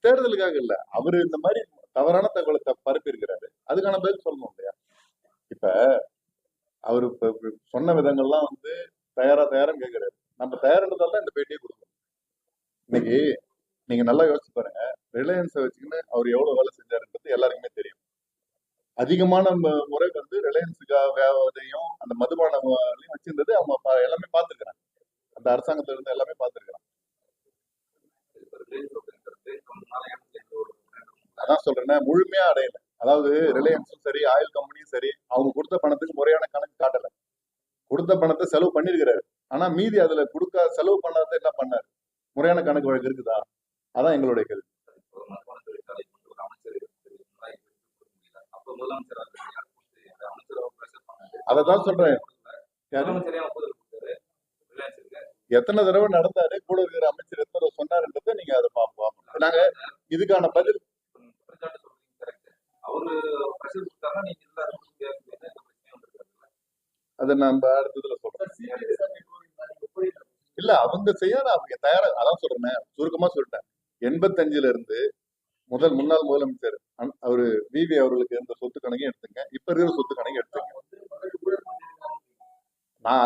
தேர்தலுக்காக இல்ல, அவரு இந்த மாதிரி தவறான தகவலை பரப்பி இருக்கிறாரு, அதுக்கான பதில் சொல்லணும் இல்லையா? இப்ப அவரு சொன்ன விதங்கள்லாம் தயாரான்னு கேட்கிறாரு. நம்ம தயாரின்றதால இந்த பேட்டியை கொடுக்கணும். இன்னைக்கு நீங்க நல்லா யோசிச்சு பாருங்க, ரிலையன்ஸை வச்சுக்கின்னு அவர் எவ்வளவு வேலை செஞ்சாருன்றது எல்லாருக்குமே தெரியும். அதிகமான முறை ரிலையன்ஸுக்காகவும் அந்த மதுபானங்களையும் வச்சிருந்தது அவங்க எல்லாமே பார்த்துருக்கிறாங்க. அந்த அரசாங்கத்துல இருந்து எல்லாமே பார்த்துருக்கிறாங்க. அதான் சொல்றேன்னா, முழுமையா அடையல. அதாவது ரிலையன்ஸும் சரி, ஆயில் கம்பெனியும் சரி, அவங்க கொடுத்த பணத்துக்கு முறையான கணக்கு காட்டல. கொடுத்த பணத்தை செலவு பண்ணிருக்கிறாரு, ஆனா மீதி அதுல செலவு பண்ணாத என்ன பண்ணாரு? முறையான கணக்கு வழக்கு இருக்குதா? அதான் எங்களுடைய கேள்வி. அததான் சொல்றேன். எத்தனை தடவை நடந்தாரு, கூட இருக்கிற அமைச்சர் எத்தனை தடவை சொன்னாருன்றதை நீங்க அதை பார்ப்போம். நாங்க இதுக்கான பதில் அதை நம்ம அடுத்ததுல சொல்றோம். இல்ல அவங்க செய்யாத, அவங்க தயாரா, அதான் சொல்றேன், சுருக்கமா சொல்லிட்டேன். 85ல இருந்து முன்னாள் முதலமைச்சர் அவரு விவி அவர்களுக்கு இருந்த சொத்து கணக்கையும் எடுத்துங்க, இப்ப இருக்கிற சொத்து கணக்கையும் எடுத்துங்க. நான்